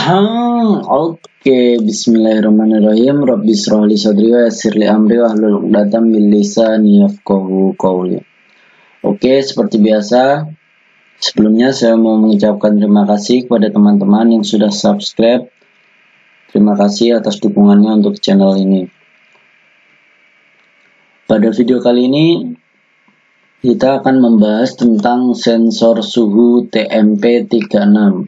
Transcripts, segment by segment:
Oke, bismillahirrahmanirrahim. Rabbi shrah li sadri wa yassir li amri wahlul 'uqdatam min lisani yafqahu qawli. Oke, seperti biasa, sebelumnya saya mau mengucapkan terima kasih kepada teman-teman yang sudah subscribe. Terima kasih atas dukungannya untuk channel ini. Pada video kali ini kita akan membahas tentang sensor suhu TMP36.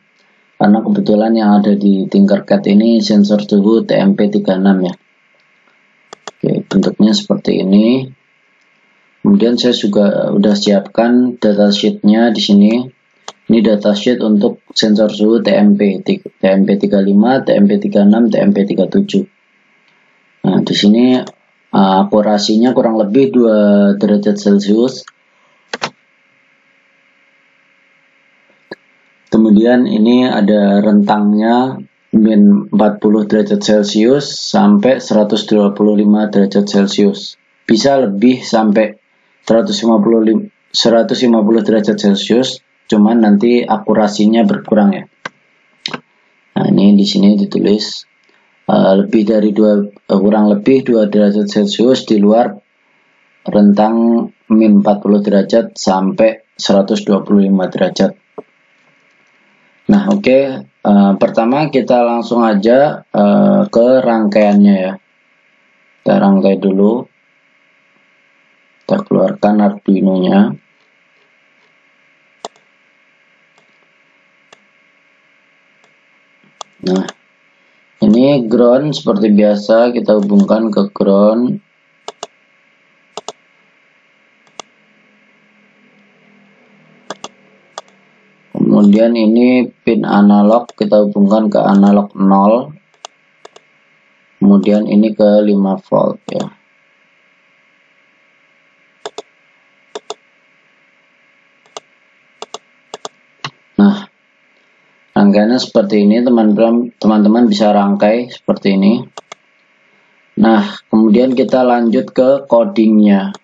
Karena kebetulan yang ada di Tinkercad ini sensor suhu TMP36 ya. Oke, bentuknya seperti ini. Kemudian saya juga udah siapkan datasheetnya di sini. Ini datasheet untuk sensor suhu TMP35, TMP36, TMP37. Nah, di sini akurasinya kurang lebih 2 derajat Celcius. Kemudian ini ada rentangnya min 40 derajat Celcius sampai 125 derajat Celcius. Bisa lebih sampai 150 derajat Celcius, cuman nanti akurasinya berkurang ya. Nah, ini di sini ditulis lebih dari kurang lebih 2 derajat Celcius di luar rentang min 40 derajat sampai 125 derajat. Nah, oke. Pertama kita langsung aja ke rangkaiannya ya. Kita rangkai dulu. Kita keluarkan Arduino-nya. Nah, ini ground seperti biasa, kita hubungkan ke ground. Kemudian ini pin analog, kita hubungkan ke analog 0. Kemudian ini ke 5 volt ya. Nah, rangkaiannya seperti ini, teman-teman bisa rangkai seperti ini. Nah, kemudian kita lanjut ke codingnya.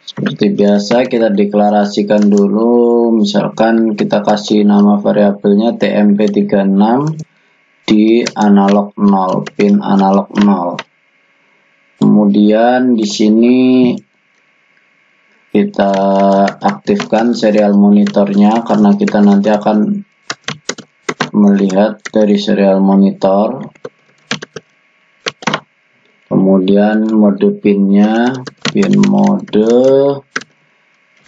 Seperti biasa kita deklarasikan dulu, misalkan kita kasih nama variabelnya TMP36 di analog 0, pin analog 0. Kemudian di sini kita aktifkan serial monitornya karena kita nanti akan melihat dari serial monitor. Kemudian mode pinnya, pin mode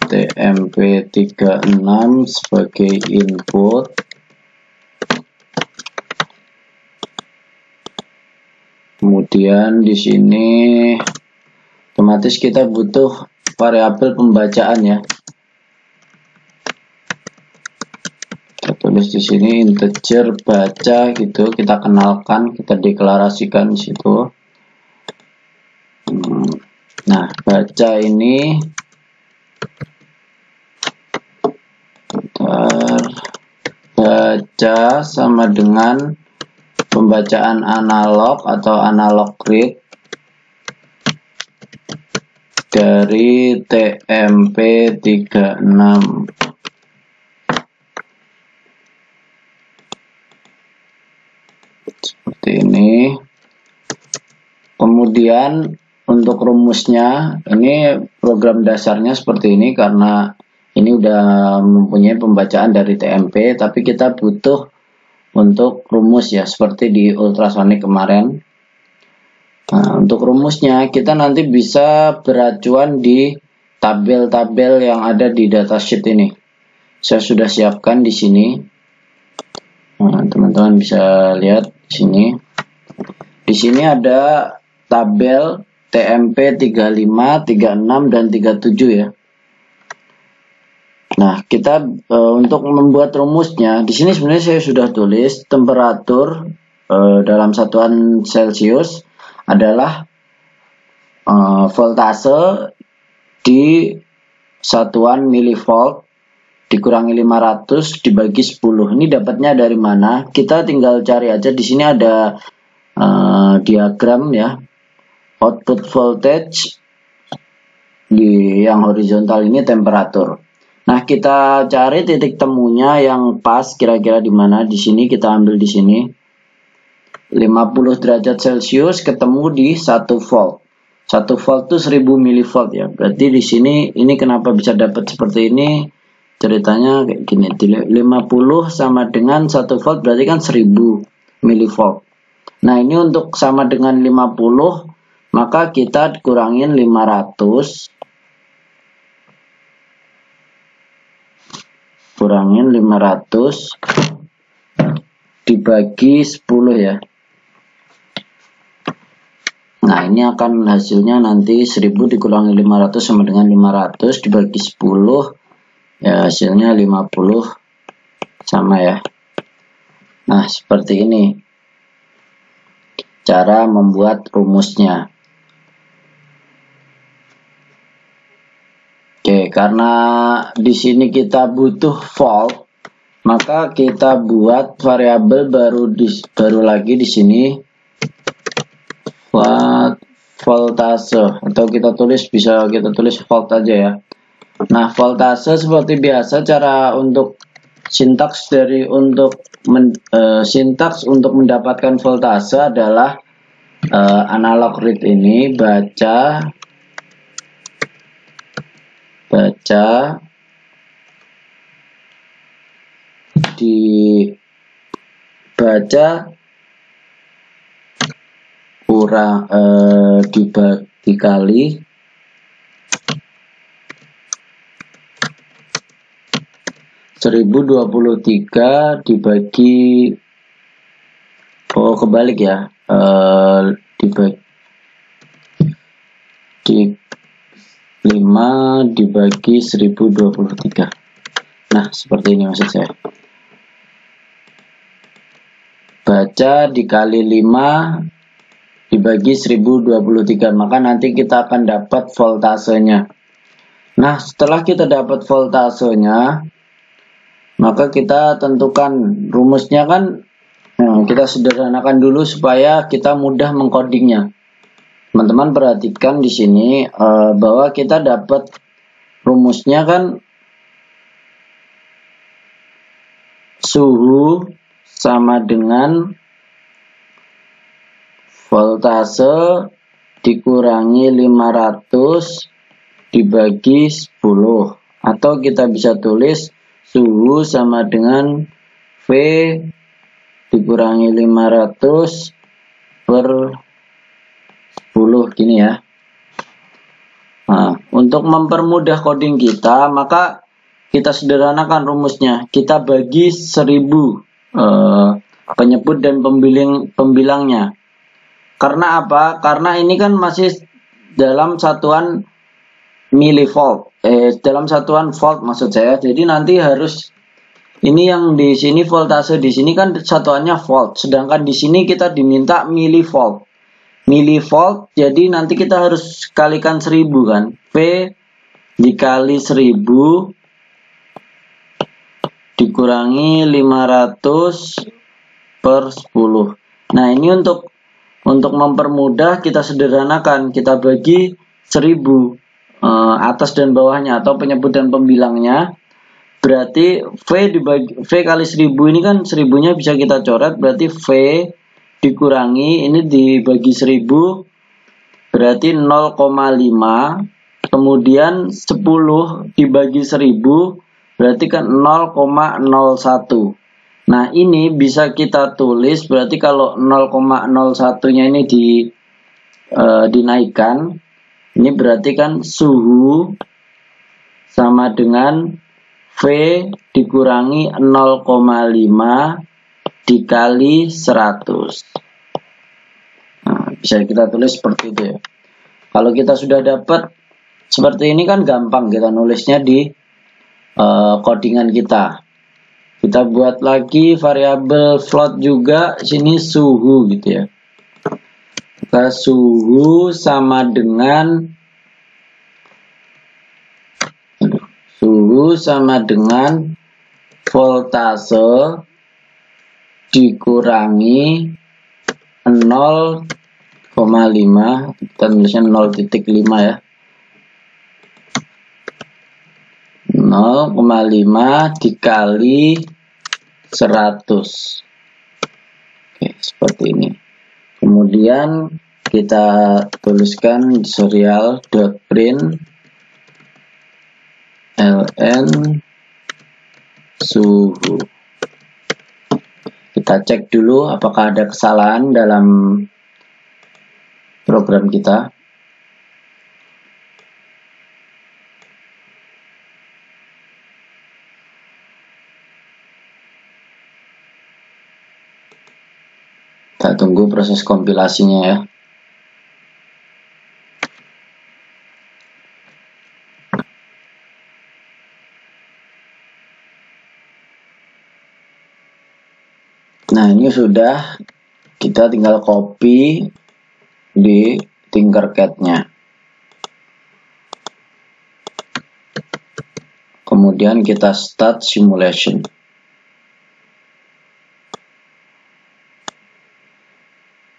TMP36 sebagai input. Kemudian di sini otomatis kita butuh variabel pembacaan ya. Kita tulis di sini integer baca gitu, kita kenalkan, kita deklarasikan di situ. Nah, baca ini baca sama dengan pembacaan analog atau analog read dari TMP36. Seperti ini. Kemudian untuk rumusnya, ini program dasarnya seperti ini karena ini udah mempunyai pembacaan dari TMP, tapi kita butuh untuk rumus ya, seperti di ultrasonic kemarin. Nah, untuk rumusnya kita nanti bisa beracuan di tabel-tabel yang ada di datasheet ini. Saya sudah siapkan di sini. Nah, teman-teman bisa lihat di sini. Di sini ada tabel TMP35, 36 dan 37 ya. Nah, kita untuk membuat rumusnya di sini sebenarnya saya sudah tulis temperatur dalam satuan Celcius adalah voltase di satuan milivolt dikurangi 500 dibagi 10. Ini dapatnya dari mana? Kita tinggal cari aja, di sini ada diagram ya. Output voltage di yang horizontal ini temperatur. Nah, kita cari titik temunya yang pas kira-kira di mana. Di sini kita ambil di sini. 50 derajat Celcius ketemu di 1 volt. 1 volt itu 1000 milivolt ya. Berarti di sini ini kenapa bisa dapat seperti ini? Ceritanya kayak gini. 50 sama dengan 1 volt berarti kan 1000 milivolt. Nah, ini untuk sama dengan 50, maka kita kurangin 500. Kurangin 500 dibagi 10 ya. Nah, ini akan hasilnya nanti 1000 dikurangi 500 sama dengan 500 dibagi 10 ya, hasilnya 50 sama ya. Nah, seperti ini cara membuat rumusnya. Oke, karena di sini kita butuh volt, maka kita buat variabel baru lagi di sini voltase, atau kita tulis, bisa kita tulis volt aja ya. Nah, voltase seperti biasa, cara untuk sintaks untuk mendapatkan voltase adalah analog read ini baca dikali 1023 dibagi kebalik ya, dibagi 5 dibagi 1023. Nah, seperti ini maksud saya. Baca dikali 5 dibagi 1023, maka nanti kita akan dapat voltasenya. Nah, setelah kita dapat voltasenya, maka kita tentukan rumusnya kan. Nah, kita sederhanakan dulu supaya kita mudah mengcodingnya. Teman-teman perhatikan di sini bahwa kita dapat rumusnya kan suhu sama dengan voltase dikurangi 500 dibagi 10, atau kita bisa tulis suhu sama dengan V dikurangi 500 per 10 gini ya. Nah, untuk mempermudah coding kita, maka kita sederhanakan rumusnya. Kita bagi 1000 penyebut dan pembilangnya. Karena apa? Karena ini kan masih dalam satuan milivolt, dalam satuan volt maksud saya. Jadi nanti harus ini yang di sini voltase di sini kan satuannya volt, sedangkan di sini kita diminta milivolt. Milivolt, jadi nanti kita harus kalikan 1000 kan. V dikali 1000 dikurangi 500 per 10. Nah, ini untuk mempermudah kita sederhanakan, kita bagi 1000 atas dan bawahnya atau penyebut dan pembilangnya. Berarti V kali 1000 ini kan 1000-nya bisa kita coret, berarti V dikurangi ini dibagi 1000 berarti 0,5, kemudian 10 dibagi 1000 berarti kan 0,01. Nah, ini bisa kita tulis, berarti kalau 0,01-nya ini dinaikkan, ini berarti kan suhu sama dengan V dikurangi 0,5 dikali 100. Nah, bisa kita tulis seperti itu ya. Kalau kita sudah dapat seperti ini kan gampang kita nulisnya di codingan kita. Kita buat lagi variabel float juga, sini suhu gitu ya. Kita suhu sama dengan voltase dikurangi 0,5, kita tulisnya 0,5 ya. 0,5 0,5 dikali 100. Oke, seperti ini. Kemudian kita tuliskan serial.print ln suhu. Kita cek dulu apakah ada kesalahan dalam program kita. Kita tunggu proses kompilasinya ya. Nah, ini sudah, kita tinggal copy di Tinkercad-nya. Kemudian kita start simulation.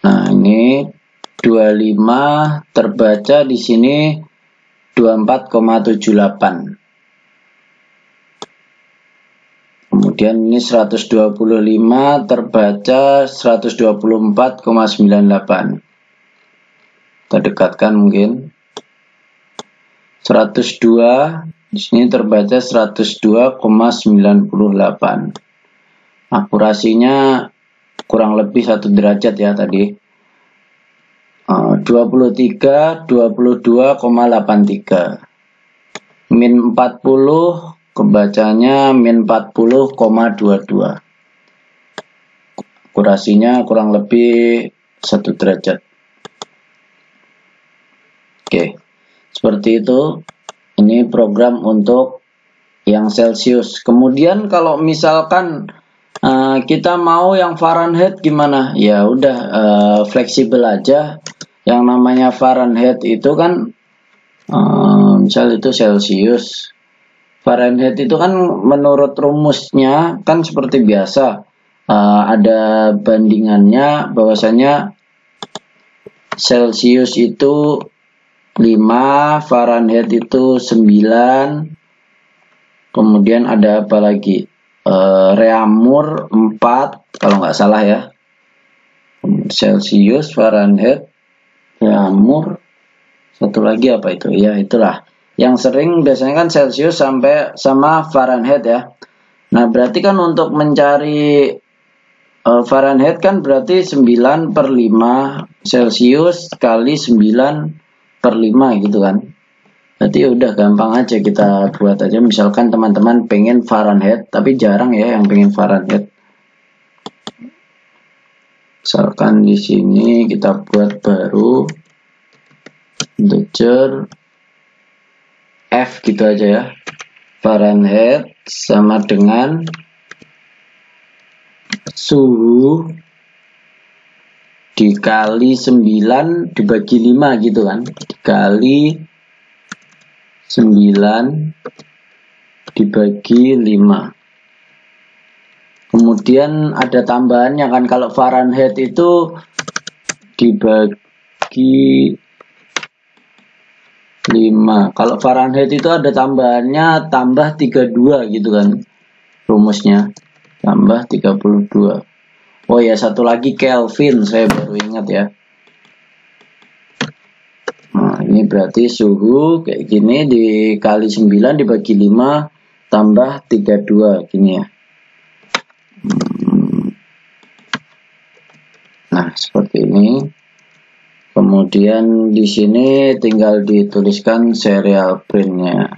Nah, ini 25 terbaca di sini 24,78. Kemudian ini 125 terbaca 124,98. Kita dekatkan mungkin. 102 di sini terbaca 102,98. Akurasinya kurang lebih 1 derajat ya tadi. 23, 22,83. Min 40, kebacanya min 40,22. Akurasinya kurang lebih 1 derajat. Oke, seperti itu. Ini program untuk yang Celsius. Kemudian kalau misalkan kita mau yang Fahrenheit gimana? Ya udah, fleksibel aja. Yang namanya Fahrenheit itu kan misal itu Celsius. Fahrenheit itu kan menurut rumusnya kan seperti biasa, ada bandingannya bahwasanya Celsius itu 5, Fahrenheit itu 9. Kemudian ada apa lagi? Reaumur 4 kalau nggak salah ya. Celsius, Fahrenheit, reaumur, satu lagi apa itu? Ya itulah. Yang sering biasanya kan Celsius sampai sama Fahrenheit ya. Nah, berarti kan untuk mencari Fahrenheit kan berarti 9/5 Celsius kali 9/5 gitu kan. Berarti udah gampang aja, kita buat aja. Misalkan teman-teman pengen Fahrenheit, tapi jarang ya yang pengen Fahrenheit. Misalkan di sini kita buat baru integer F gitu aja ya. Fahrenheit sama dengan suhu dikali 9 dibagi 5 gitu kan. Dikali 9 dibagi 5. Kemudian ada tambahannya kan, kalau Fahrenheit itu dibagi 5. Kalau Fahrenheit itu ada tambahannya, tambah 32 gitu kan rumusnya. Tambah 32. Oh ya, satu lagi Kelvin, saya baru ingat ya. Nah, ini berarti suhu kayak gini dikali 9 dibagi 5 tambah 32 gini ya. Nah, seperti ini. Kemudian di sini tinggal dituliskan serial printnya.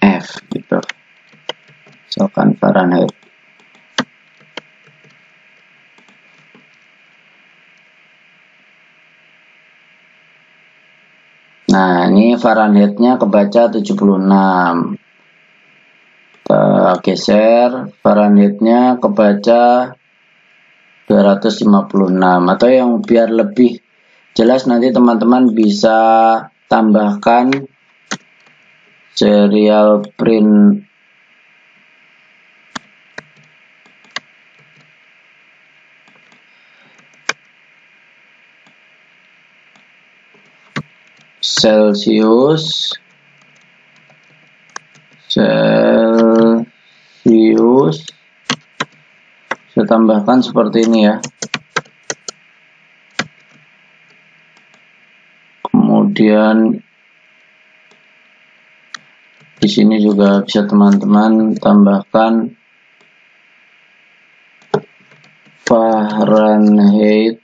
F gitu. Misalkan Fahrenheit. Nah, ini Fahrenheit-nya kebaca 76. Kita geser, Fahrenheit-nya kebaca 256. Atau yang biar lebih jelas nanti teman-teman bisa tambahkan serial print Celsius saya tambahkan seperti ini ya. Kemudian di sini juga bisa teman-teman tambahkan Fahrenheit.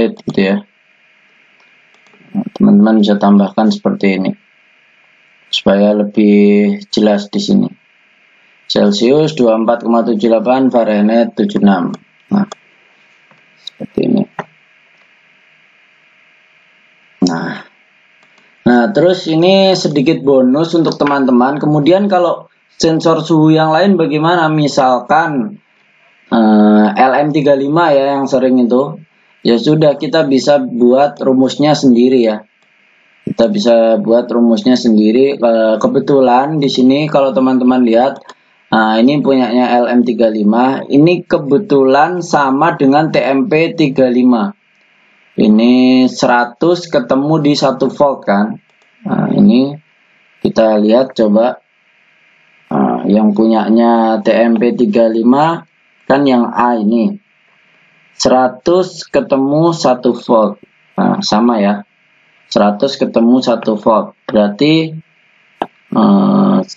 Gitu ya. Teman-teman bisa tambahkan seperti ini supaya lebih jelas di sini. Celsius 24,78, Fahrenheit 76. Nah, seperti ini. Nah, terus ini sedikit bonus untuk teman-teman. Kemudian kalau sensor suhu yang lain bagaimana? Misalkan LM35 ya yang sering itu. Ya sudah, kita bisa buat rumusnya sendiri ya. Kita bisa buat rumusnya sendiri. Kebetulan di sini kalau teman-teman lihat, ini punyanya LM35. Ini kebetulan sama dengan TMP35. Ini 100 ketemu di 1 volt kan. Nah, ini kita lihat coba. Yang punyanya TMP35 kan yang A ini. 100 ketemu 1 volt. Nah, sama ya. 100 ketemu 1 volt. Berarti 100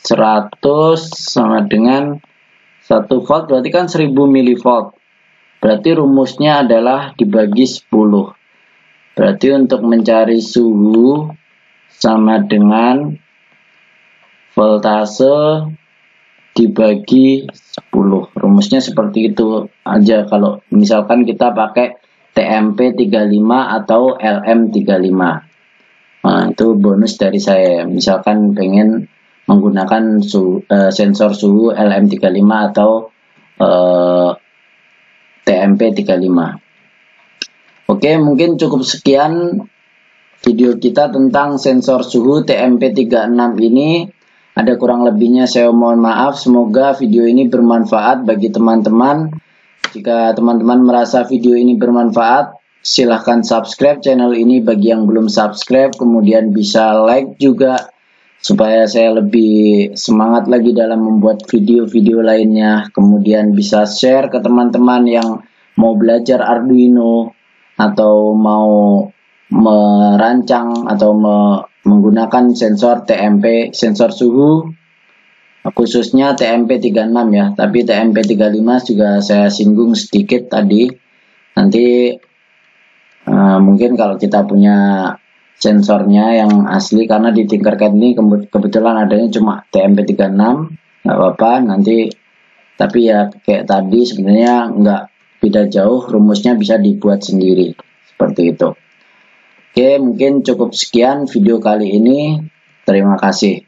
sama dengan 1 volt berarti kan 1000 milivolt. Berarti rumusnya adalah dibagi 10. Berarti untuk mencari suhu sama dengan voltase dibagi 10. Rumusnya seperti itu aja kalau misalkan kita pakai TMP35 atau LM35. Nah, itu bonus dari saya. Misalkan pengen menggunakan sensor suhu LM35 atau TMP35. Oke, mungkin cukup sekian video kita tentang sensor suhu TMP36 ini. Ada kurang lebihnya saya mohon maaf. Semoga video ini bermanfaat bagi teman-teman. Jika teman-teman merasa video ini bermanfaat, silahkan subscribe channel ini bagi yang belum subscribe. Kemudian bisa like juga supaya saya lebih semangat lagi dalam membuat video-video lainnya. Kemudian bisa share ke teman-teman yang mau belajar Arduino atau mau merancang atau menggunakan sensor TMP, sensor suhu, khususnya TMP36 ya, tapi TMP35 juga saya singgung sedikit tadi. Nanti mungkin kalau kita punya sensornya yang asli, karena di Tinkercad ini kebetulan adanya cuma TMP36, nggak apa-apa nanti. Tapi ya kayak tadi sebenarnya nggak beda jauh, rumusnya bisa dibuat sendiri seperti itu. Oke, mungkin cukup sekian video kali ini. Terima kasih.